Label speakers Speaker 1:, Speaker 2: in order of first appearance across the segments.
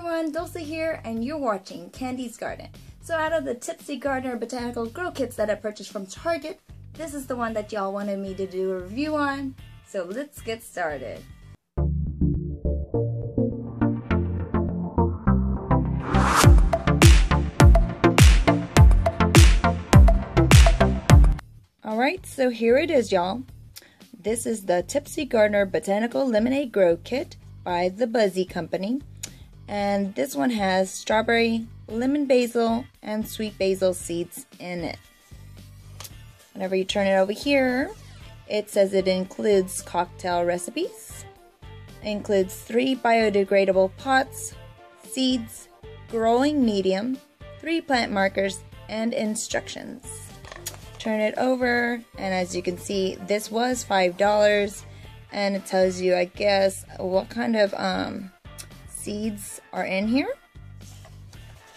Speaker 1: everyone, Dulce here, and you're watching Candy's Garden. So out of the Tipsy Gardener Botanical Grow Kits that I purchased from Target, this is the one that y'all wanted me to do a review on. So let's get started. Alright, so here it is, y'all. This is the Tipsy Gardener Botanical Lemonade Grow Kit by the Buzzy Company. And this one has strawberry, lemon basil, and sweet basil seeds in it. Whenever you turn it over here, it says it includes cocktail recipes. It includes 3 biodegradable pots, seeds, growing medium, 3 plant markers, and instructions. Turn it over, and as you can see, this was $5, and it tells you, I guess, what kind of seeds are in here.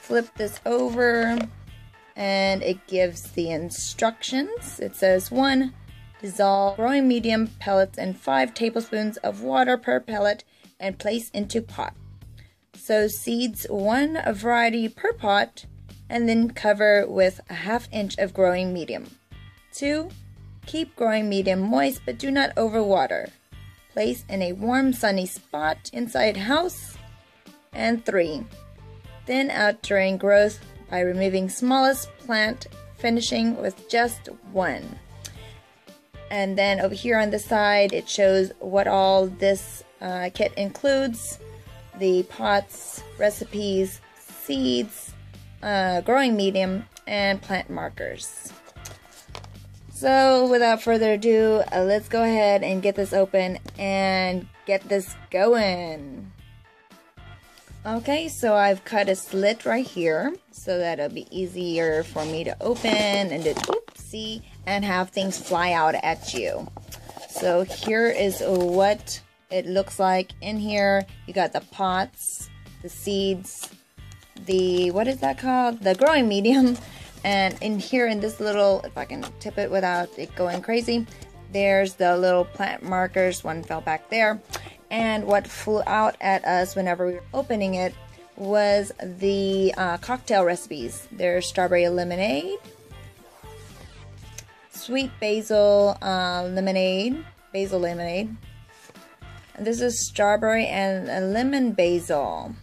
Speaker 1: Flip this over and it gives the instructions. It says 1. Dissolve growing medium pellets in 5 tablespoons of water per pellet and place into pot. Sow seeds 1 variety per pot and then cover with a 1/2 inch of growing medium. 2. Keep growing medium moist but do not overwater. Place in a warm sunny spot inside house. And 3. Thin out during growth by removing smallest plant, finishing with just 1. And then over here on the side it shows what all this kit includes. The pots, recipes, seeds, growing medium, and plant markers. So without further ado, let's go ahead and get this open and get this going. Okay, so I've cut a slit right here so that it'll be easier for me to open and to oopsie and have things fly out at you. So here is what it looks like in here. You got the pots, the seeds, the, what is that called? The growing medium. And in here in this little, if I can tip it without it going crazy, there's the little plant markers. One fell back there. And what flew out at us whenever we were opening it was the cocktail recipes. There's strawberry lemonade, sweet basil lemonade, and this is strawberry and lemon basil.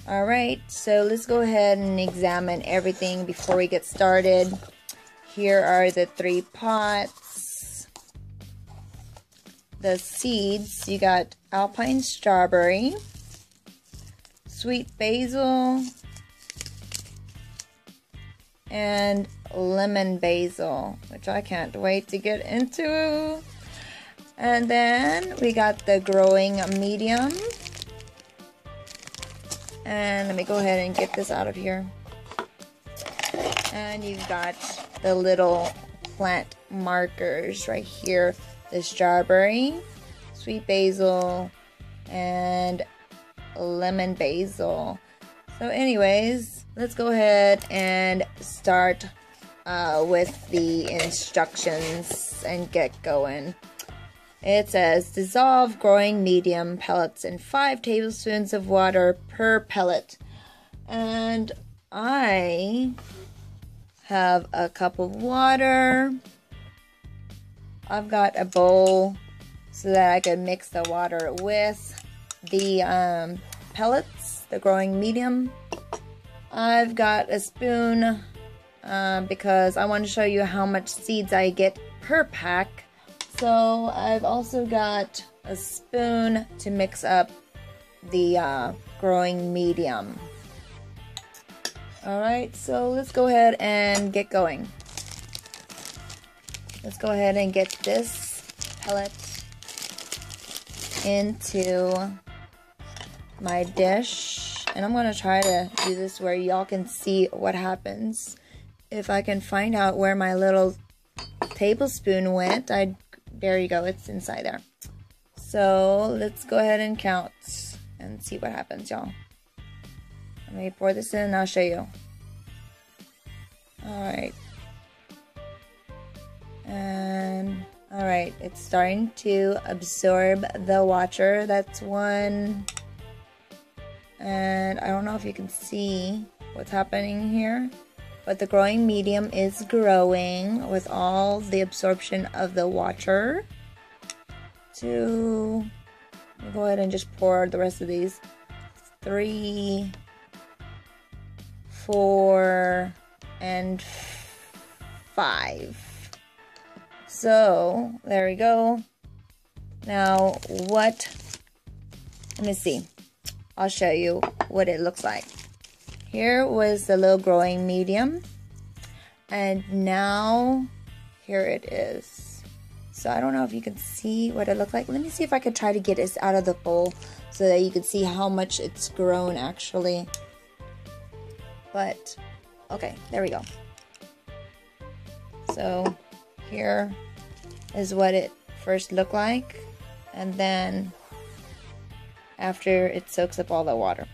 Speaker 1: Alright, so let's go ahead and examine everything before we get started. Here are the 3 pots. The seeds, you got alpine strawberry, sweet basil, and lemon basil, which I can't wait to get into. And then we got the growing medium. And let me go ahead and get this out of here. And you've got the little plant markers right here. The strawberry, sweet basil, and lemon basil. So anyways, let's go ahead and start with the instructions and get going. It says, dissolve growing medium pellets in 5 tablespoons of water per pellet. And I have a cup of water. I've got a bowl so that I can mix the water with the pellets, the growing medium. I've got a spoon because I want to show you how much seeds I get per pack. So I've also got a spoon to mix up the growing medium. Alright, so let's go ahead and get going. Let's go ahead and get this pellet into my dish. And I'm going to try to do this where y'all can see what happens. If I can find out where my little tablespoon went, there you go, it's inside there. So let's go ahead and count and see what happens, y'all. Let me pour this in and I'll show you. Alright. And alright, it's starting to absorb the water. That's 1, And I don't know if you can see what's happening here, but the growing medium is growing with all the absorption of the water. Go ahead and just pour the rest of these. 3, 4, and 5. So there we go. Now let me see. I'll show you what it looks like. Here was the little growing medium, and now here it is. So I don't know if you can see what it looks like. Let me see if I could try to get this out of the bowl so that you can see how much it's grown actually. But okay, there we go. So here is what it first looked like, and then after it soaks up all the water.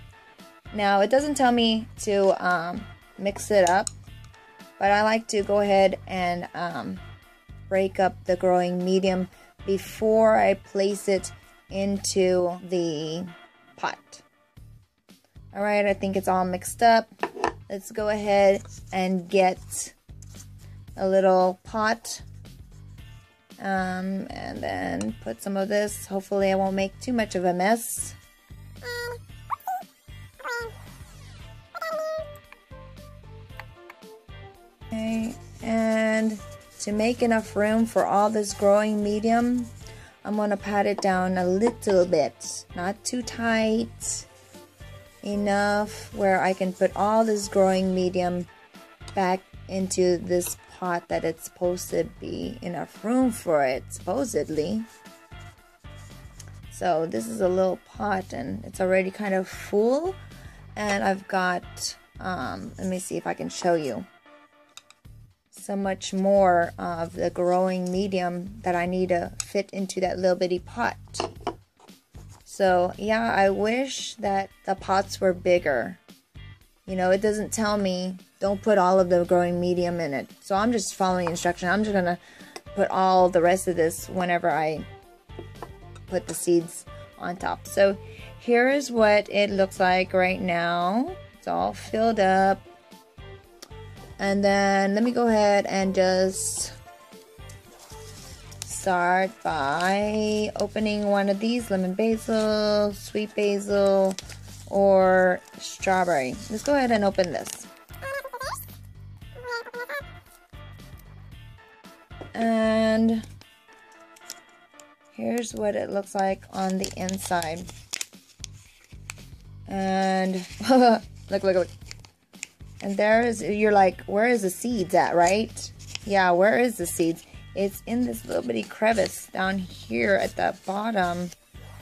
Speaker 1: Now it doesn't tell me to mix it up, but I like to go ahead and break up the growing medium before I place it into the pot. Alright, I think it's all mixed up. Let's go ahead and get a little pot and then put some of this. Hopefully I won't make too much of a mess. Okay, and to make enough room for all this growing medium, I'm going to pat it down a little bit, not too tight, enough where I can put all this growing medium back into this pot that it's supposed to be enough room for it, supposedly. So this is a little pot and it's already kind of full, and I've got, let me see if I can show you, so much more of the growing medium that I need to fit into that little bitty pot. So yeah, I wish that the pots were bigger. You know, it doesn't tell me don't put all of the growing medium in it. So I'm just following instruction. I'm just gonna put all the rest of this whenever I put the seeds on top. So here is what it looks like right now. It's all filled up. And then let me go ahead and just start by opening one of these, lemon basil, sweet basil, or strawberry. Let's go ahead and open this. And here's what it looks like on the inside. And look. And there is, you're like, where is the seeds at, right? Yeah, where is the seeds? It's in this little bitty crevice down here at the bottom,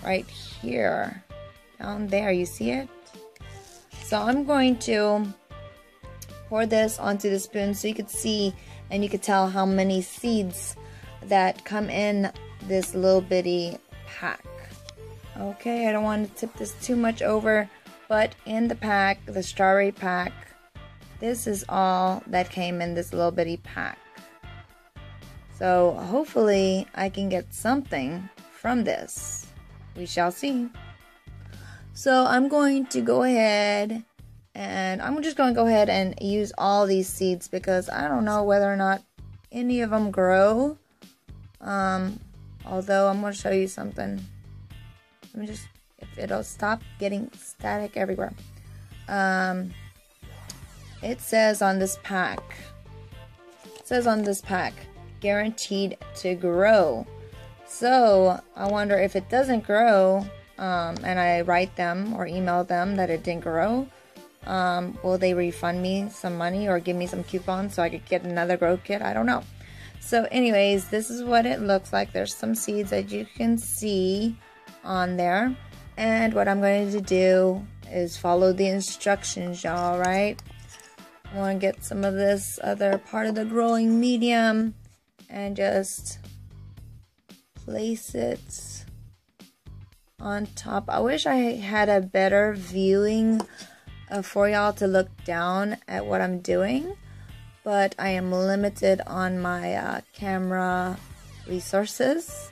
Speaker 1: right here. Down there, you see it? So I'm going to pour this onto the spoon so you could see and you could tell how many seeds that come in this little bitty pack. Okay, I don't want to tip this too much over, but in the pack, the strawberry pack, this is all that came in this little bitty pack. So hopefully I can get something from this. We shall see. So I'm going to go ahead and I'm just going to go ahead and use all these seeds because I don't know whether or not any of them grow. Although I'm going to show you something. Let me just, if it'll stop getting static everywhere. It says on this pack, guaranteed to grow. So I wonder if it doesn't grow, and I write them or email them that it didn't grow, will they refund me some money or give me some coupons so I could get another grow kit? I don't know. So anyways, this is what it looks like. There's some seeds that you can see on there. And what I'm going to do is follow the instructions, y'all, right? I want to get some of this other part of the growing medium and just place it on top. I wish I had a better viewing for y'all to look down at what I'm doing, but I am limited on my camera resources.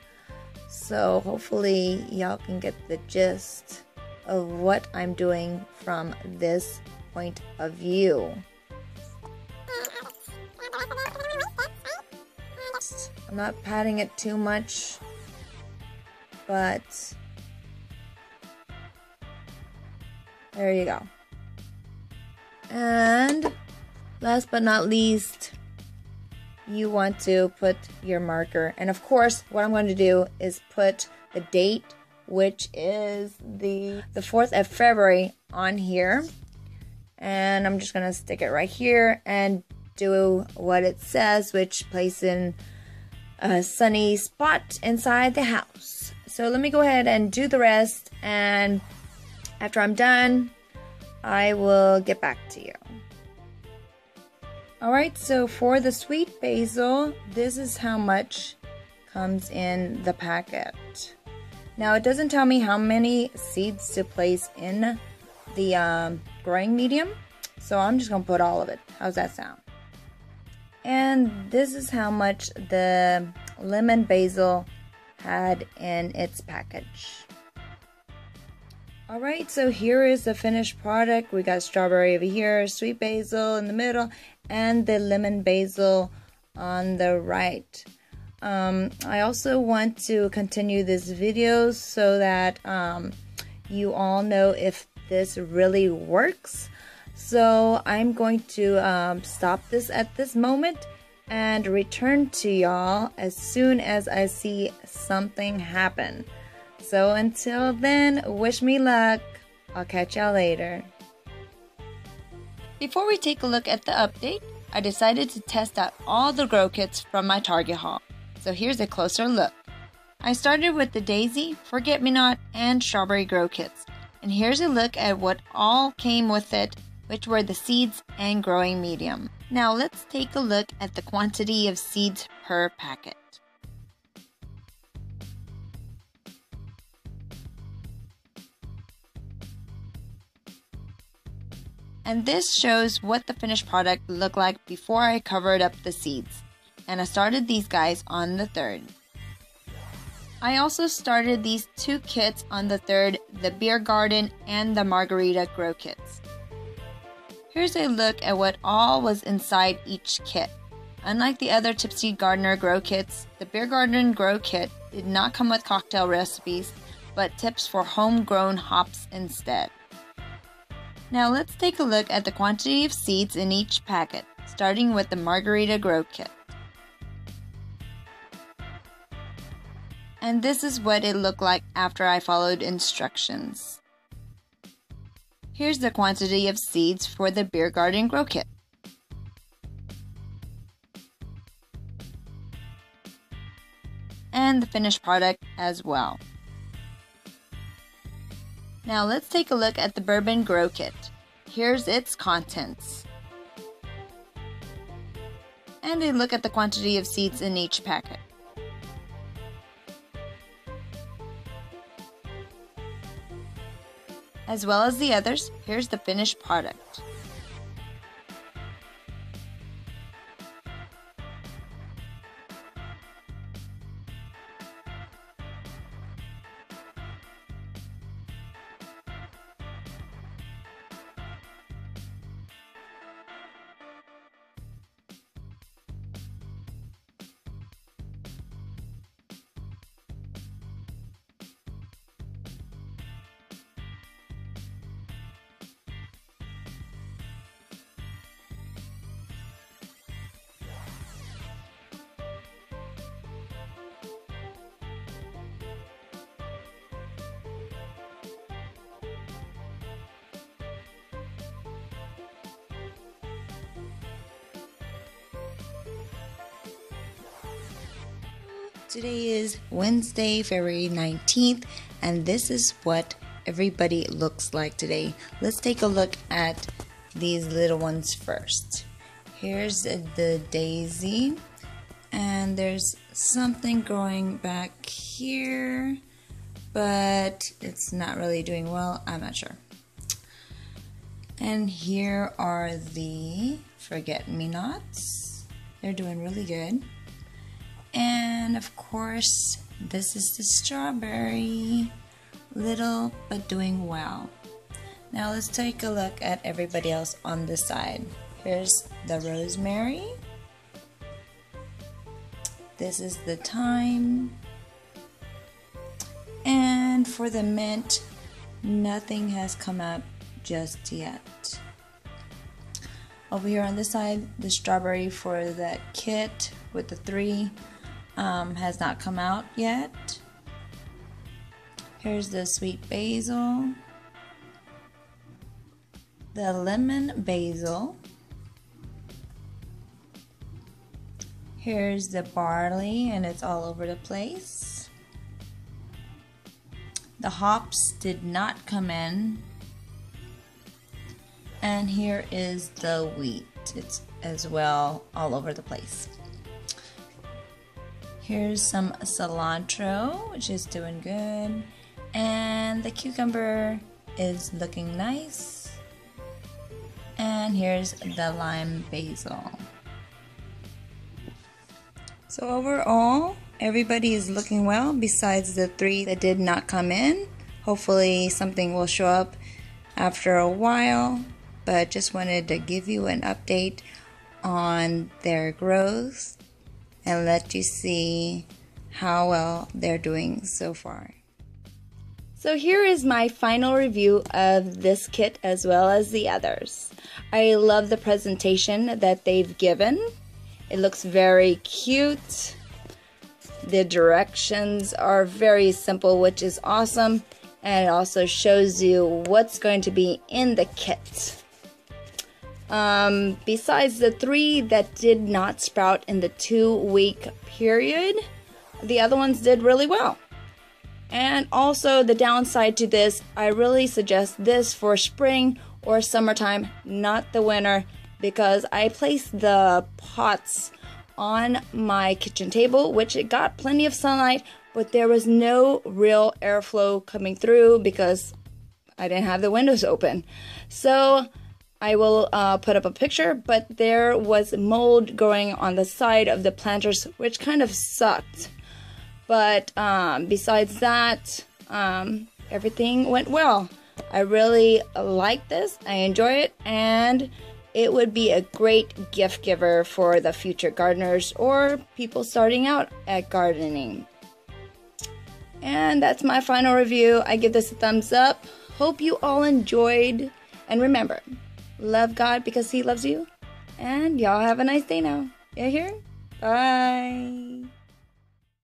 Speaker 1: So hopefully y'all can get the gist of what I'm doing from this point of view. I'm not patting it too much, but there you go. And last but not least, you want to put your marker. And of course, what I'm going to do is put the date, which is the 4th of February on here. And I'm just going to stick it right here and do what it says, which place in a sunny spot inside the house. So let me go ahead and do the rest, and after I'm done, I will get back to you. Alright, so for the sweet basil, this is how much comes in the packet. Now it doesn't tell me how many seeds to place in the growing medium, so I'm just going to put all of it. How's that sound? And this is how much the lemon basil had in its package. Alright, so here is the finished product. We got strawberry over here, sweet basil in the middle, and the lemon basil on the right. I also want to continue this video so that you all know if this really works. So I'm going to stop this at this moment and return to y'all as soon as I see something happen. So until then, wish me luck. I'll catch y'all later. Before we take a look at the update, I decided to test out all the grow kits from my Target haul. So here's a closer look. I started with the Daisy, Forget-Me-Not, and Strawberry grow kits. And here's a look at what all came with it, which were the seeds and growing medium. Now let's take a look at the quantity of seeds per packet. And this shows what the finished product looked like before I covered up the seeds. And I started these guys on the 3rd. I also started these 2 kits on the 3rd, the Beer Garden and the Margarita grow kits. Here's a look at what all was inside each kit. Unlike the other Tipsy Gardener grow kits, the Beer Garden grow kit did not come with cocktail recipes, but tips for homegrown hops instead. Now let's take a look at the quantity of seeds in each packet, starting with the Margarita grow kit. And this is what it looked like after I followed instructions. Here's the quantity of seeds for the Beer Garden grow kit. And the finished product as well. Now let's take a look at the Bourbon Grow Kit. Here's its contents. And a look at the quantity of seeds in each packet. As well as the others, here's the finished product. Today is Wednesday, February 19th, and this is what everybody looks like today. Let's take a look at these little ones first. Here's the daisy, and there's something growing back here, but it's not really doing well. I'm not sure. And here are the Forget-Me-Nots. They're doing really good. And of course, this is the strawberry. Little but doing well. Now let's take a look at everybody else on this side. Here's the rosemary. This is the thyme. And for the mint, nothing has come up just yet. Over here on this side, the strawberry for the kit with the 3 has not come out yet. Here's the sweet basil, the lemon basil. Here's the barley, and it's all over the place. The hops did not come in. And here is the wheat. It's as well all over the place. Here's some cilantro, which is doing good. And the cucumber is looking nice. And here's the lime basil. So overall, everybody is looking well besides the 3 that did not come in. Hopefully something will show up after a while. But just wanted to give you an update on their growth and let you see how well they're doing so far. So here is my final review of this kit as well as the others. I love the presentation that they've given. It looks very cute. The directions are very simple, which is awesome. And it also shows you what's going to be in the kit. Besides the 3 that did not sprout in the 2-week period, the other ones did really well. And also the downside to this, I really suggest this for spring or summertime, not the winter, because I placed the pots on my kitchen table, which it got plenty of sunlight, but there was no real airflow coming through because I didn't have the windows open. So I will put up a picture, but there was mold growing on the side of the planters, which kind of sucked. But besides that, everything went well. I really like this. I enjoy it, and it would be a great gift giver for the future gardeners or people starting out at gardening. And that's my final review. I give this a thumbs up. Hope you all enjoyed, and remember, love God because He loves you. And y'all have a nice day now. You hear? Bye.